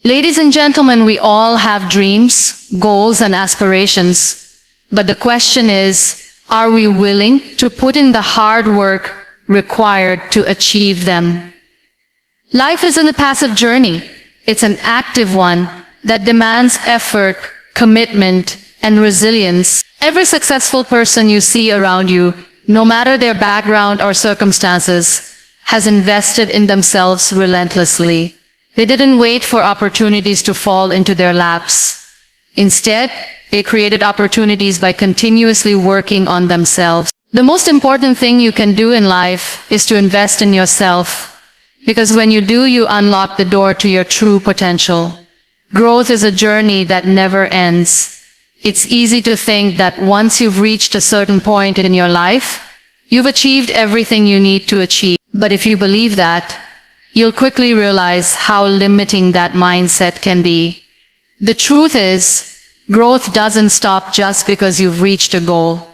Ladies and gentlemen, we all have dreams, goals, and aspirations. But the question is, are we willing to put in the hard work required to achieve them? Life isn't a passive journey. It's an active one that demands effort, commitment, and resilience. Every successful person you see around you, no matter their background or circumstances, has invested in themselves relentlessly. They didn't wait for opportunities to fall into their laps. Instead, they created opportunities by continuously working on themselves. The most important thing you can do in life is to invest in yourself, because when you do, you unlock the door to your true potential. Growth is a journey that never ends. It's easy to think that once you've reached a certain point in your life, you've achieved everything you need to achieve. But if you believe that, you'll quickly realize how limiting that mindset can be. The truth is, growth doesn't stop just because you've reached a goal.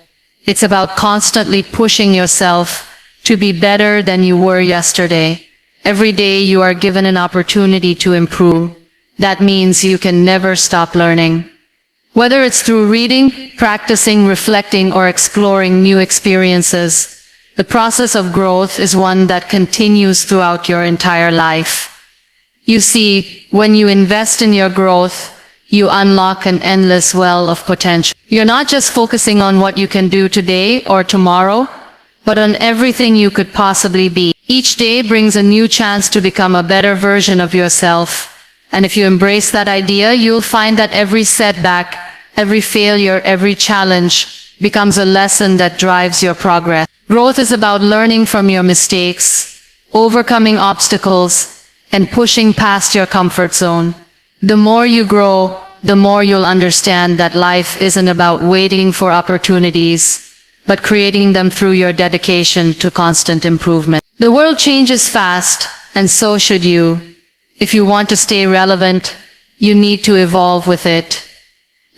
It's about constantly pushing yourself to be better than you were yesterday. Every day you are given an opportunity to improve. That means you can never stop learning. Whether it's through reading, practicing, reflecting, or exploring new experiences, the process of growth is one that continues throughout your entire life. You see, when you invest in your growth, you unlock an endless well of potential. You're not just focusing on what you can do today or tomorrow, but on everything you could possibly be. Each day brings a new chance to become a better version of yourself. And if you embrace that idea, you'll find that every setback, every failure, every challenge becomes a lesson that drives your progress. Growth is about learning from your mistakes, overcoming obstacles, and pushing past your comfort zone. The more you grow, the more you'll understand that life isn't about waiting for opportunities, but creating them through your dedication to constant improvement. The world changes fast, and so should you. If you want to stay relevant, you need to evolve with it.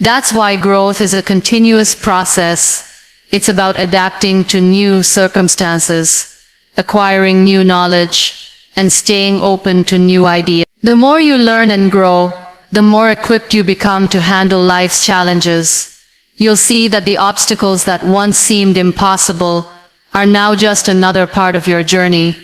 That's why growth is a continuous process. It's about adapting to new circumstances, acquiring new knowledge, and staying open to new ideas. The more you learn and grow, the more equipped you become to handle life's challenges. You'll see that the obstacles that once seemed impossible are now just another part of your journey,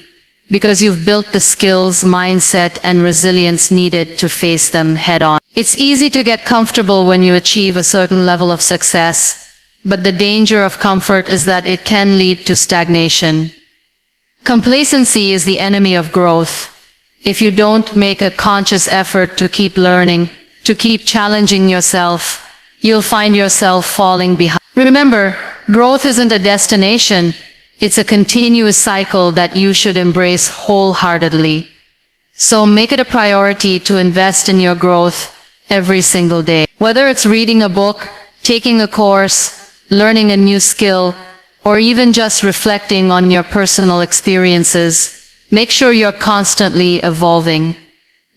because you've built the skills, mindset, and resilience needed to face them head-on. It's easy to get comfortable when you achieve a certain level of success, but the danger of comfort is that it can lead to stagnation. Complacency is the enemy of growth. If you don't make a conscious effort to keep learning, to keep challenging yourself, you'll find yourself falling behind. Remember, growth isn't a destination. It's a continuous cycle that you should embrace wholeheartedly. So make it a priority to invest in your growth every single day. Whether it's reading a book, taking a course, learning a new skill, or even just reflecting on your personal experiences, make sure you're constantly evolving.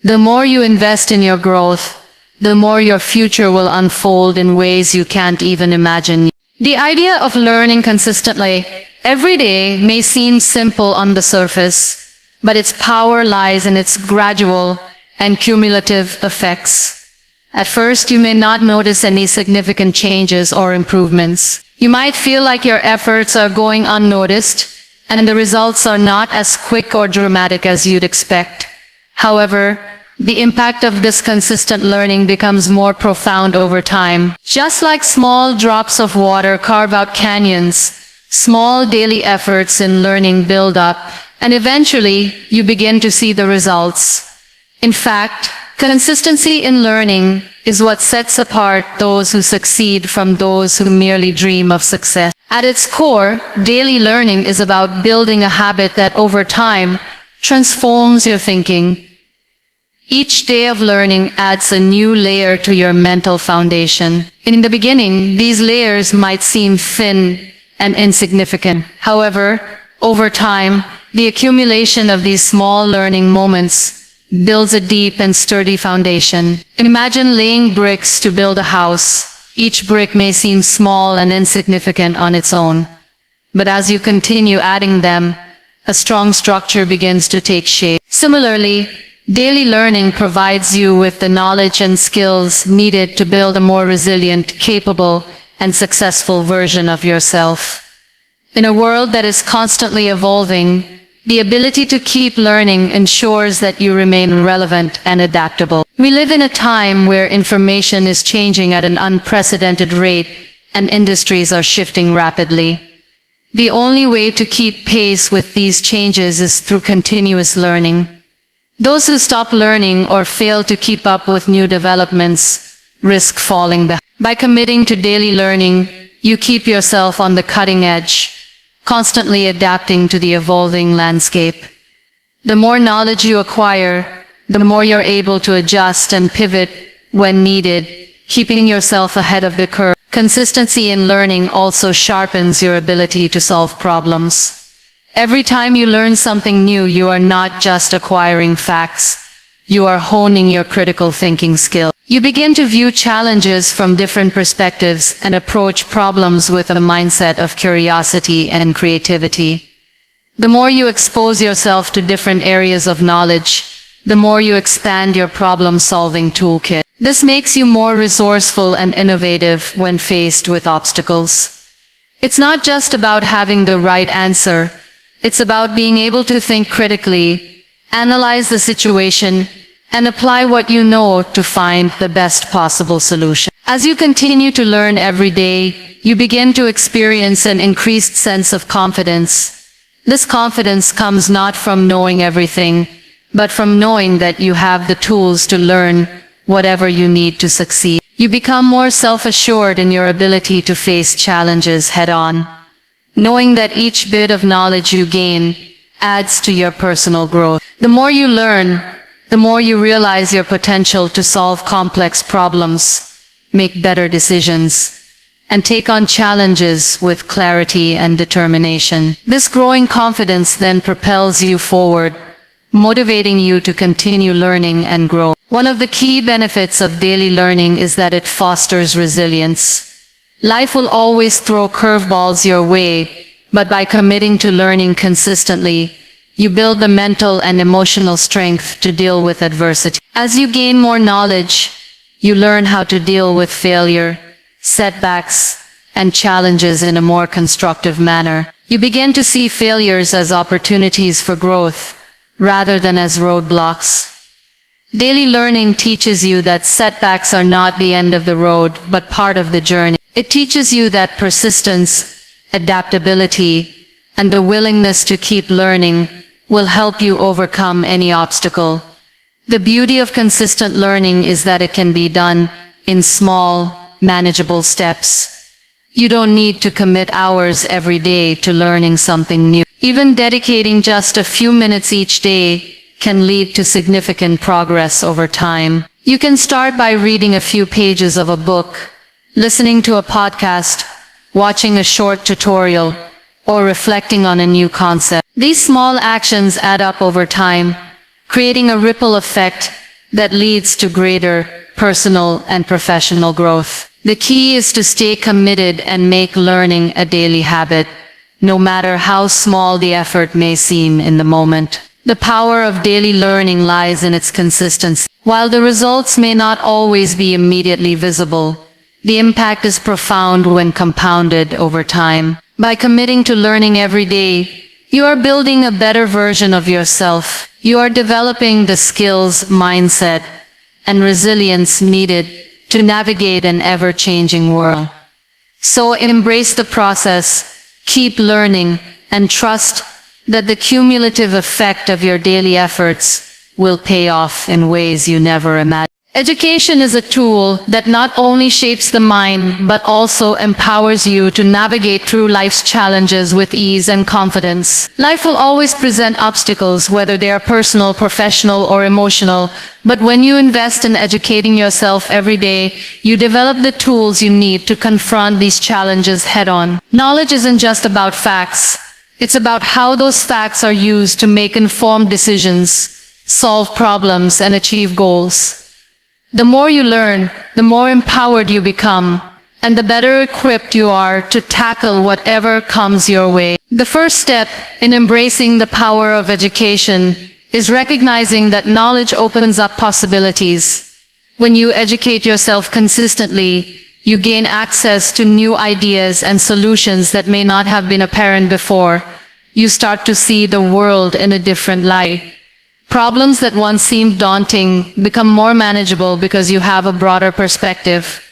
The more you invest in your growth, the more your future will unfold in ways you can't even imagine. The idea of learning consistently every day may seem simple on the surface, but its power lies in its gradual and cumulative effects. At first, you may not notice any significant changes or improvements. You might feel like your efforts are going unnoticed, and the results are not as quick or dramatic as you'd expect. However, the impact of this consistent learning becomes more profound over time. Just like small drops of water carve out canyons, small daily efforts in learning build up, and eventually you begin to see the results. In fact, consistency in learning is what sets apart those who succeed from those who merely dream of success. At its core, daily learning is about building a habit that over time transforms your thinking. Each day of learning adds a new layer to your mental foundation. In the beginning, these layers might seem thin and insignificant. However, over time, the accumulation of these small learning moments builds a deep and sturdy foundation. Imagine laying bricks to build a house. Each brick may seem small and insignificant on its own, but as you continue adding them, a strong structure begins to take shape. Similarly, Daily learning provides you with the knowledge and skills needed to build a more resilient, capable, and successful version of yourself. In a world that is constantly evolving, the ability to keep learning ensures that you remain relevant and adaptable. We live in a time where information is changing at an unprecedented rate and industries are shifting rapidly. The only way to keep pace with these changes is through continuous learning. Those who stop learning or fail to keep up with new developments risk falling behind. By committing to daily learning, you keep yourself on the cutting edge, constantly adapting to the evolving landscape. The more knowledge you acquire, the more you're able to adjust and pivot when needed, keeping yourself ahead of the curve. Consistency in learning also sharpens your ability to solve problems. Every time you learn something new, you are not just acquiring facts, you are honing your critical thinking skill. You begin to view challenges from different perspectives and approach problems with a mindset of curiosity and creativity. The more you expose yourself to different areas of knowledge, the more you expand your problem-solving toolkit. This makes you more resourceful and innovative when faced with obstacles. It's not just about having the right answer, it's about being able to think critically, analyze the situation, and apply what you know to find the best possible solution. As you continue to learn every day, you begin to experience an increased sense of confidence. This confidence comes not from knowing everything, but from knowing that you have the tools to learn whatever you need to succeed. You become more self-assured in your ability to face challenges head-on, knowing that each bit of knowledge you gain adds to your personal growth. The more you learn, the more you realize your potential to solve complex problems, make better decisions, and take on challenges with clarity and determination. This growing confidence then propels you forward, motivating you to continue learning and grow. One of the key benefits of daily learning is that it fosters resilience. Life will always throw curveballs your way, but by committing to learning consistently, you build the mental and emotional strength to deal with adversity. As you gain more knowledge, you learn how to deal with failure, setbacks, and challenges in a more constructive manner. You begin to see failures as opportunities for growth, rather than as roadblocks. Daily learning teaches you that setbacks are not the end of the road, but part of the journey. It teaches you that persistence, adaptability, and the willingness to keep learning will help you overcome any obstacle. The beauty of consistent learning is that it can be done in small, manageable steps. You don't need to commit hours every day to learning something new. Even dedicating just a few minutes each day can lead to significant progress over time. You can start by reading a few pages of a book, listening to a podcast, watching a short tutorial, or reflecting on a new concept. These small actions add up over time, creating a ripple effect that leads to greater personal and professional growth. The key is to stay committed and make learning a daily habit, no matter how small the effort may seem in the moment. The power of daily learning lies in its consistency. While the results may not always be immediately visible, the impact is profound when compounded over time. By committing to learning every day, you are building a better version of yourself. You are developing the skills, mindset, and resilience needed to navigate an ever-changing world. So embrace the process, keep learning, and trust that the cumulative effect of your daily efforts will pay off in ways you never imagined. Education is a tool that not only shapes the mind, but also empowers you to navigate through life's challenges with ease and confidence. Life will always present obstacles, whether they are personal, professional, or emotional, but when you invest in educating yourself every day, you develop the tools you need to confront these challenges head-on. Knowledge isn't just about facts. It's about how those facts are used to make informed decisions, solve problems, and achieve goals. The more you learn, the more empowered you become, and the better equipped you are to tackle whatever comes your way. The first step in embracing the power of education is recognizing that knowledge opens up possibilities. When you educate yourself consistently, you gain access to new ideas and solutions that may not have been apparent before. You start to see the world in a different light. Problems that once seemed daunting become more manageable because you have a broader perspective.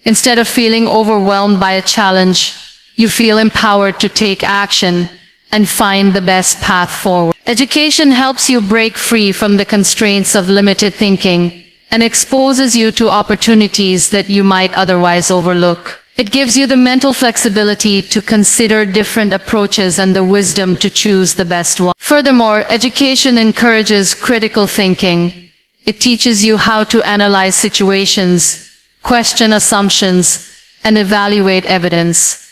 Instead of feeling overwhelmed by a challenge, you feel empowered to take action and find the best path forward. Education helps you break free from the constraints of limited thinking and exposes you to opportunities that you might otherwise overlook. It gives you the mental flexibility to consider different approaches and the wisdom to choose the best one. Furthermore, education encourages critical thinking. It teaches you how to analyze situations, question assumptions, and evaluate evidence.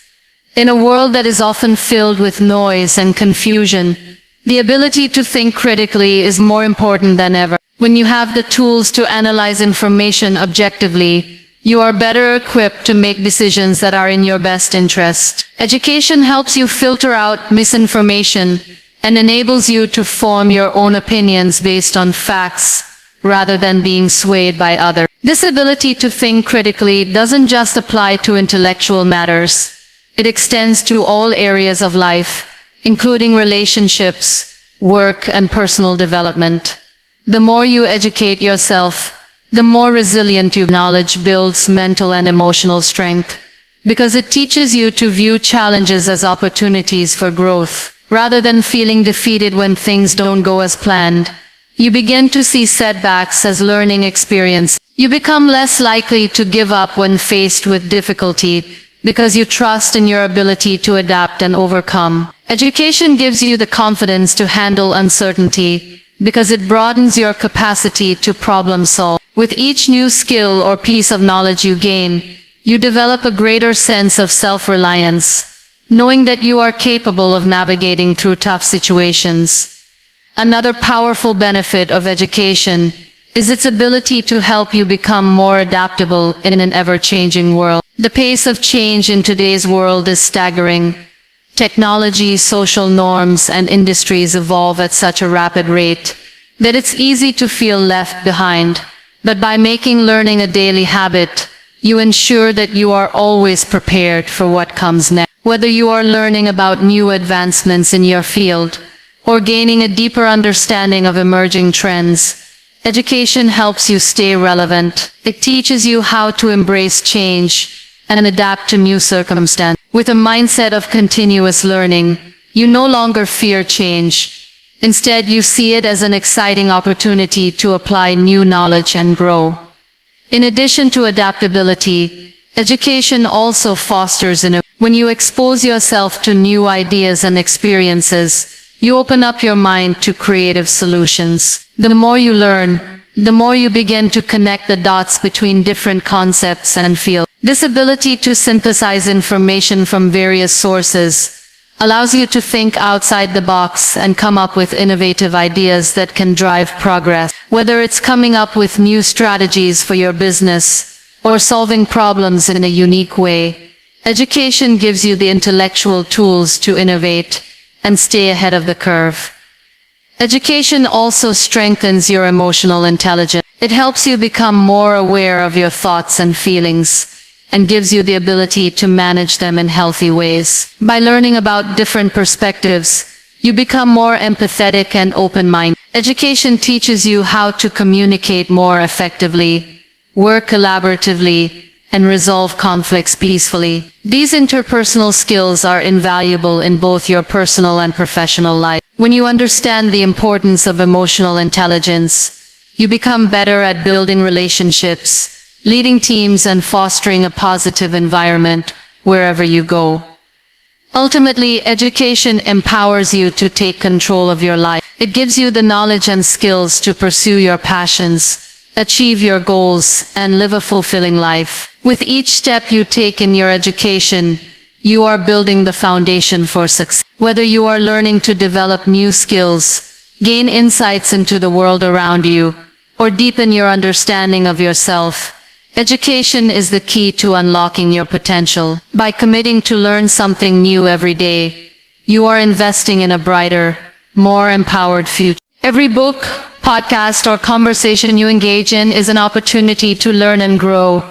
In a world that is often filled with noise and confusion, the ability to think critically is more important than ever. When you have the tools to analyze information objectively, you are better equipped to make decisions that are in your best interest. Education helps you filter out misinformation and enables you to form your own opinions based on facts rather than being swayed by others. This ability to think critically doesn't just apply to intellectual matters. It extends to all areas of life, including relationships, work, and personal development. The more you educate yourself, the more resilient your knowledge builds mental and emotional strength, because it teaches you to view challenges as opportunities for growth. Rather than feeling defeated when things don't go as planned, you begin to see setbacks as learning experience. You become less likely to give up when faced with difficulty, because you trust in your ability to adapt and overcome. Education gives you the confidence to handle uncertainty, because it broadens your capacity to problem solve. With each new skill or piece of knowledge you gain, you develop a greater sense of self-reliance, knowing that you are capable of navigating through tough situations. Another powerful benefit of education is its ability to help you become more adaptable in an ever-changing world. The pace of change in today's world is staggering. Technology, social norms, and industries evolve at such a rapid rate that it's easy to feel left behind. But by making learning a daily habit, you ensure that you are always prepared for what comes next. Whether you are learning about new advancements in your field or gaining a deeper understanding of emerging trends, education helps you stay relevant. It teaches you how to embrace change and adapt to new circumstances. With a mindset of continuous learning, you no longer fear change. Instead, you see it as an exciting opportunity to apply new knowledge and grow. In addition to adaptability, education also fosters innovation. When you expose yourself to new ideas and experiences, you open up your mind to creative solutions. The more you learn, the more you begin to connect the dots between different concepts and fields. This ability to synthesize information from various sources allows you to think outside the box and come up with innovative ideas that can drive progress. Whether it's coming up with new strategies for your business or solving problems in a unique way, education gives you the intellectual tools to innovate and stay ahead of the curve. Education also strengthens your emotional intelligence. It helps you become more aware of your thoughts and feelings, and gives you the ability to manage them in healthy ways. By learning about different perspectives, you become more empathetic and open-minded. Education teaches you how to communicate more effectively, work collaboratively, and resolve conflicts peacefully. These interpersonal skills are invaluable in both your personal and professional life. When you understand the importance of emotional intelligence, you become better at building relationships, leading teams, and fostering a positive environment wherever you go. Ultimately, education empowers you to take control of your life. It gives you the knowledge and skills to pursue your passions, achieve your goals, and live a fulfilling life. With each step you take in your education, you are building the foundation for success. Whether you are learning to develop new skills, gain insights into the world around you, or deepen your understanding of yourself, education is the key to unlocking your potential. By committing to learn something new every day, you are investing in a brighter, more empowered future. Every book, podcast, or conversation you engage in is an opportunity to learn and grow.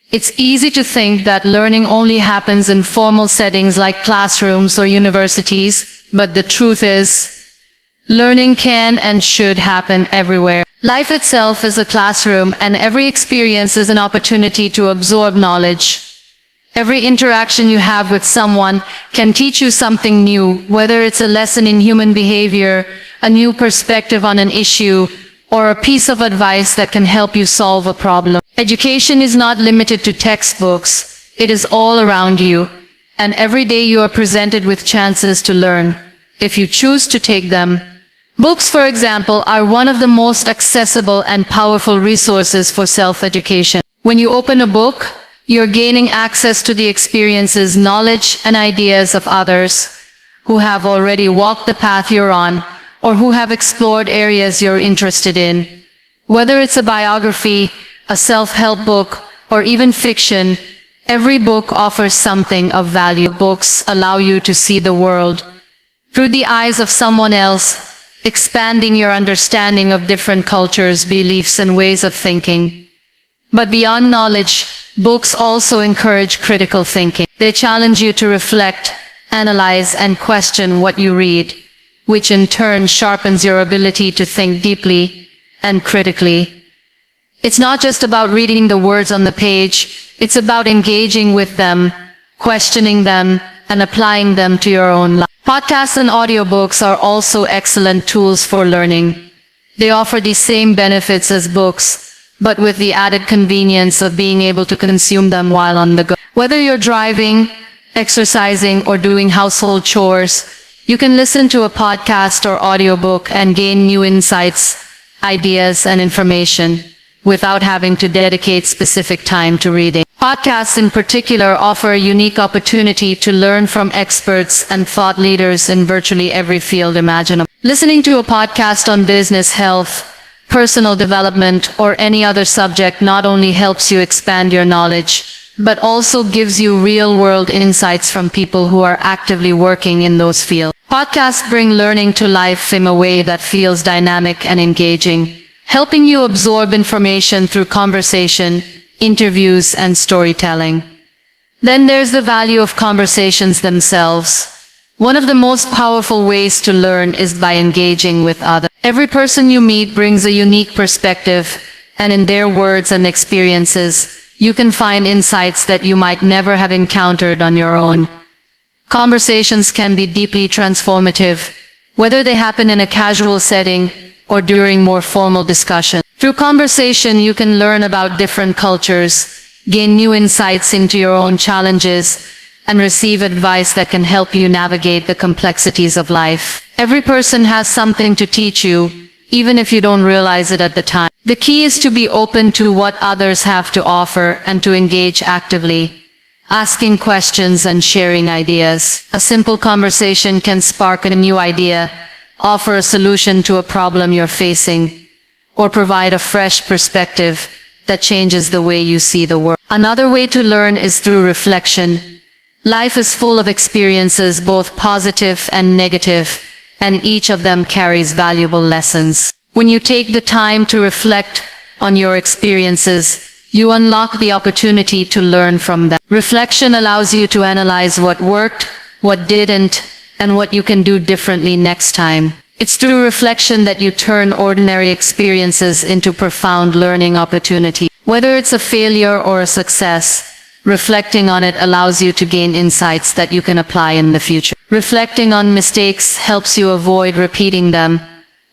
It's easy to think that learning only happens in formal settings like classrooms or universities, but the truth is, learning can and should happen everywhere. Life itself is a classroom, and every experience is an opportunity to absorb knowledge. Every interaction you have with someone can teach you something new, whether it's a lesson in human behavior, a new perspective on an issue, or a piece of advice that can help you solve a problem. Education is not limited to textbooks. It is all around you, and every day you are presented with chances to learn, if you choose to take them. Books, for example, are one of the most accessible and powerful resources for self-education. When you open a book, you're gaining access to the experiences, knowledge, and ideas of others who have already walked the path you're on, or who have explored areas you're interested in. Whether it's a biography, a self-help book, or even fiction, every book offers something of value. Books allow you to see the world through the eyes of someone else, expanding your understanding of different cultures, beliefs, and ways of thinking. But beyond knowledge, books also encourage critical thinking. They challenge you to reflect, analyze, and question what you read, which in turn sharpens your ability to think deeply and critically. It's not just about reading the words on the page, it's about engaging with them, questioning them, and applying them to your own life. Podcasts and audiobooks are also excellent tools for learning. They offer the same benefits as books, but with the added convenience of being able to consume them while on the go. Whether you're driving, exercising, or doing household chores, you can listen to a podcast or audiobook and gain new insights, ideas, and information without having to dedicate specific time to reading. Podcasts in particular offer a unique opportunity to learn from experts and thought leaders in virtually every field imaginable. Listening to a podcast on business, health, personal development, or any other subject not only helps you expand your knowledge, but also gives you real-world insights from people who are actively working in those fields. Podcasts bring learning to life in a way that feels dynamic and engaging, helping you absorb information through conversation, interviews, and storytelling. Then there's the value of conversations themselves. One of the most powerful ways to learn is by engaging with others. Every person you meet brings a unique perspective, and in their words and experiences, you can find insights that you might never have encountered on your own. Conversations can be deeply transformative, whether they happen in a casual setting or during more formal discussion. Through conversation, you can learn about different cultures, gain new insights into your own challenges, and receive advice that can help you navigate the complexities of life. Every person has something to teach you, even if you don't realize it at the time. The key is to be open to what others have to offer and to engage actively, asking questions and sharing ideas. A simple conversation can spark a new idea, offer a solution to a problem you're facing, or provide a fresh perspective that changes the way you see the world. Another way to learn is through reflection. Life is full of experiences, both positive and negative, and each of them carries valuable lessons. When you take the time to reflect on your experiences, you unlock the opportunity to learn from them. Reflection allows you to analyze what worked, what didn't, and what you can do differently next time. It's through reflection that you turn ordinary experiences into profound learning opportunities. Whether it's a failure or a success, reflecting on it allows you to gain insights that you can apply in the future. Reflecting on mistakes helps you avoid repeating them,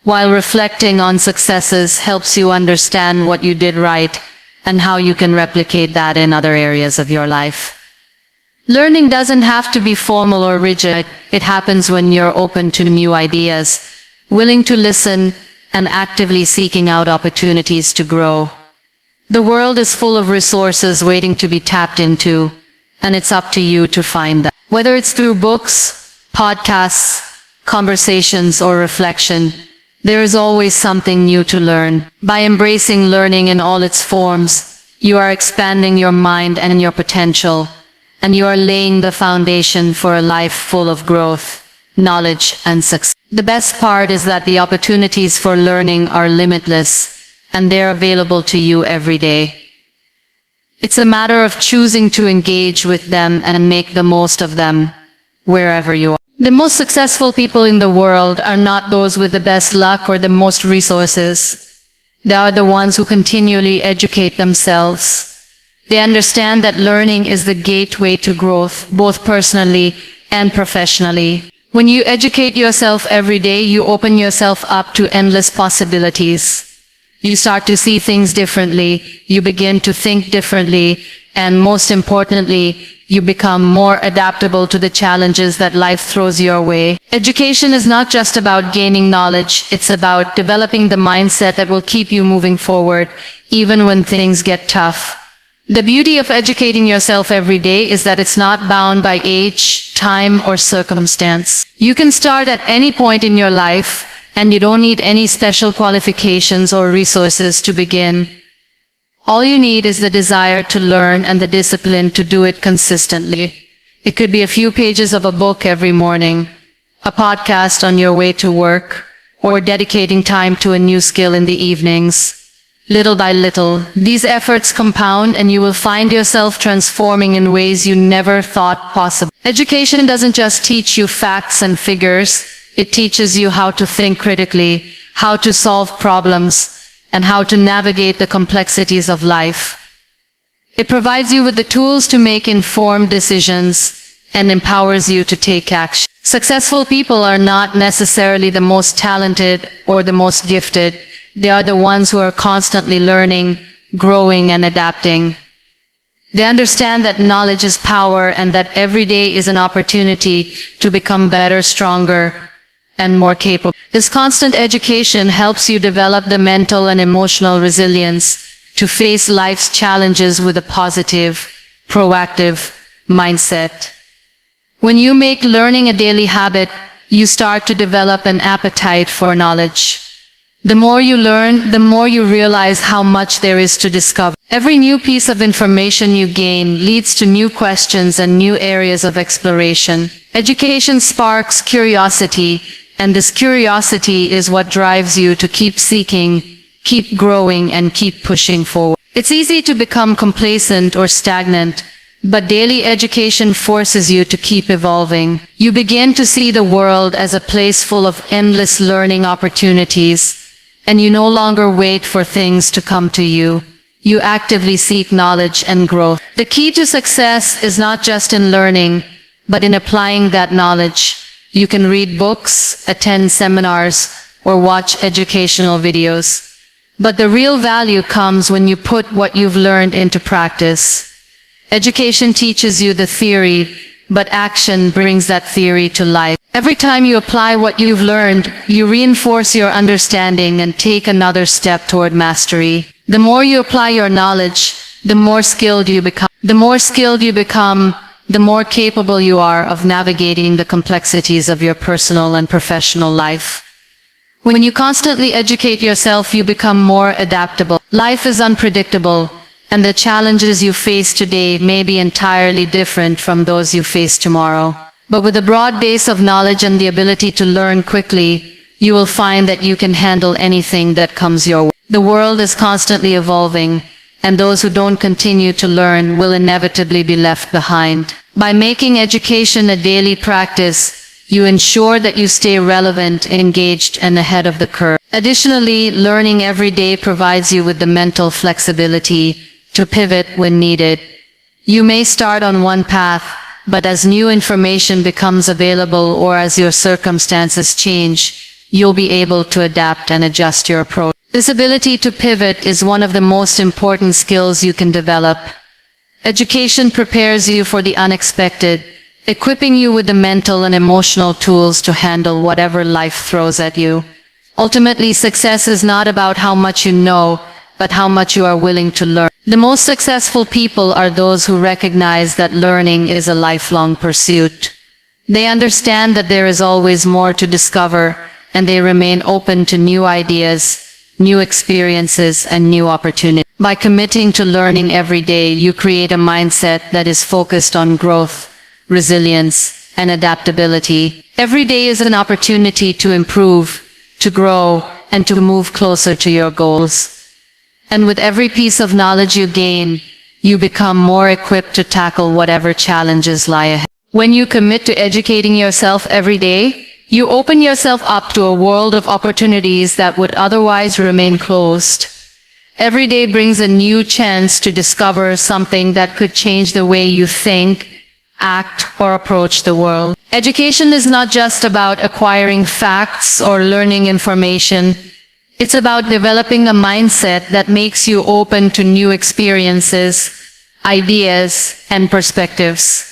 while reflecting on successes helps you understand what you did right and how you can replicate that in other areas of your life. Learning doesn't have to be formal or rigid. It happens when you're open to new ideas, willing to listen, and actively seeking out opportunities to grow. The world is full of resources waiting to be tapped into, and it's up to you to find them. Whether it's through books, podcasts, conversations, or reflection, there is always something new to learn. By embracing learning in all its forms, you are expanding your mind and your potential, and you are laying the foundation for a life full of growth, knowledge, and success. The best part is that the opportunities for learning are limitless, and they're available to you every day. It's a matter of choosing to engage with them and make the most of them wherever you are. The most successful people in the world are not those with the best luck or the most resources. They are the ones who continually educate themselves. They understand that learning is the gateway to growth, both personally and professionally. When you educate yourself every day, you open yourself up to endless possibilities. You start to see things differently, you begin to think differently, and most importantly, you become more adaptable to the challenges that life throws your way. Education is not just about gaining knowledge, it's about developing the mindset that will keep you moving forward, even when things get tough. The beauty of educating yourself every day is that it's not bound by age, time, or circumstance. You can start at any point in your life, and you don't need any special qualifications or resources to begin. All you need is the desire to learn and the discipline to do it consistently. It could be a few pages of a book every morning, a podcast on your way to work, or dedicating time to a new skill in the evenings. Little by little, these efforts compound and you will find yourself transforming in ways you never thought possible. Education doesn't just teach you facts and figures, it teaches you how to think critically, how to solve problems, and how to navigate the complexities of life. It provides you with the tools to make informed decisions and empowers you to take action. Successful people are not necessarily the most talented or the most gifted. They are the ones who are constantly learning, growing, and adapting. They understand that knowledge is power and that every day is an opportunity to become better, stronger, and more capable. This constant education helps you develop the mental and emotional resilience to face life's challenges with a positive, proactive mindset. When you make learning a daily habit, you start to develop an appetite for knowledge. The more you learn, the more you realize how much there is to discover. Every new piece of information you gain leads to new questions and new areas of exploration. Education sparks curiosity, and this curiosity is what drives you to keep seeking, keep growing, and keep pushing forward. It's easy to become complacent or stagnant, but daily education forces you to keep evolving. You begin to see the world as a place full of endless learning opportunities, and you no longer wait for things to come to you. You actively seek knowledge and growth. The key to success is not just in learning, but in applying that knowledge. You can read books, attend seminars, or watch educational videos. But the real value comes when you put what you've learned into practice. Education teaches you the theory, but action brings that theory to life. Every time you apply what you've learned, you reinforce your understanding and take another step toward mastery. The more you apply your knowledge, the more skilled you become. The more skilled you become, the more capable you are of navigating the complexities of your personal and professional life. When you constantly educate yourself, you become more adaptable. Life is unpredictable, and the challenges you face today may be entirely different from those you face tomorrow. But with a broad base of knowledge and the ability to learn quickly, you will find that you can handle anything that comes your way. The world is constantly evolving, and those who don't continue to learn will inevitably be left behind. By making education a daily practice, you ensure that you stay relevant, engaged, and ahead of the curve. Additionally, learning every day provides you with the mental flexibility to pivot when needed. You may start on one path, but as new information becomes available or as your circumstances change, you'll be able to adapt and adjust your approach. This ability to pivot is one of the most important skills you can develop. Education prepares you for the unexpected, equipping you with the mental and emotional tools to handle whatever life throws at you. Ultimately, success is not about how much you know, but how much you are willing to learn. The most successful people are those who recognize that learning is a lifelong pursuit. They understand that there is always more to discover, and they remain open to new ideas, new experiences, and new opportunities. By committing to learning every day, you create a mindset that is focused on growth, resilience, and adaptability. Every day is an opportunity to improve, to grow, and to move closer to your goals. And with every piece of knowledge you gain, you become more equipped to tackle whatever challenges lie ahead. When you commit to educating yourself every day, you open yourself up to a world of opportunities that would otherwise remain closed. Every day brings a new chance to discover something that could change the way you think, act, or approach the world. Education is not just about acquiring facts or learning information. It's about developing a mindset that makes you open to new experiences, ideas, and perspectives.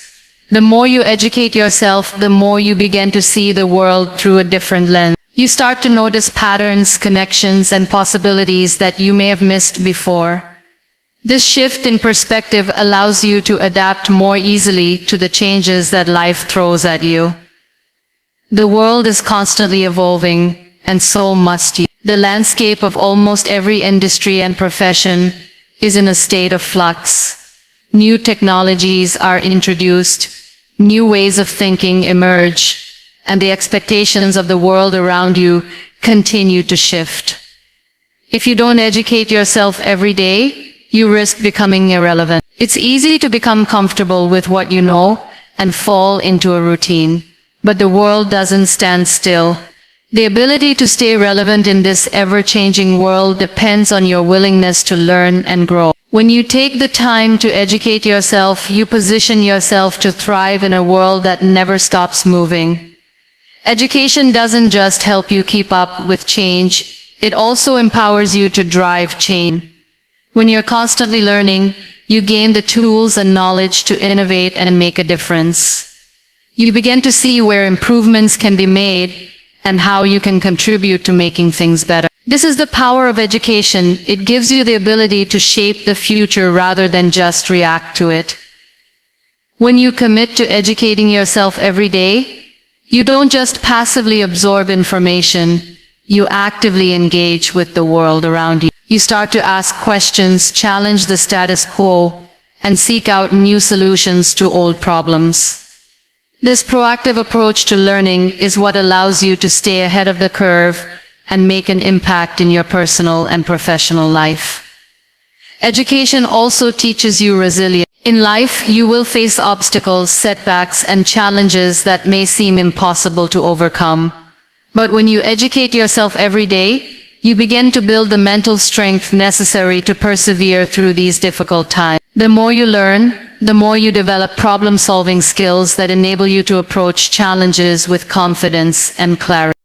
The more you educate yourself, the more you begin to see the world through a different lens. You start to notice patterns, connections, and possibilities that you may have missed before. This shift in perspective allows you to adapt more easily to the changes that life throws at you. The world is constantly evolving, and so must you. The landscape of almost every industry and profession is in a state of flux. New technologies are introduced, new ways of thinking emerge, and the expectations of the world around you continue to shift. If you don't educate yourself every day, you risk becoming irrelevant. It's easy to become comfortable with what you know and fall into a routine. But the world doesn't stand still. The ability to stay relevant in this ever-changing world depends on your willingness to learn and grow. When you take the time to educate yourself, you position yourself to thrive in a world that never stops moving. Education doesn't just help you keep up with change, it also empowers you to drive change. When you're constantly learning, you gain the tools and knowledge to innovate and make a difference. You begin to see where improvements can be made and how you can contribute to making things better. This is the power of education. It gives you the ability to shape the future rather than just react to it. When you commit to educating yourself every day, you don't just passively absorb information, you actively engage with the world around you. You start to ask questions, challenge the status quo, and seek out new solutions to old problems. This proactive approach to learning is what allows you to stay ahead of the curve and make an impact in your personal and professional life. Education also teaches you resilience. In life, you will face obstacles, setbacks, and challenges that may seem impossible to overcome. But when you educate yourself every day, you begin to build the mental strength necessary to persevere through these difficult times. The more you learn, the more you develop problem-solving skills that enable you to approach challenges with confidence and clarity.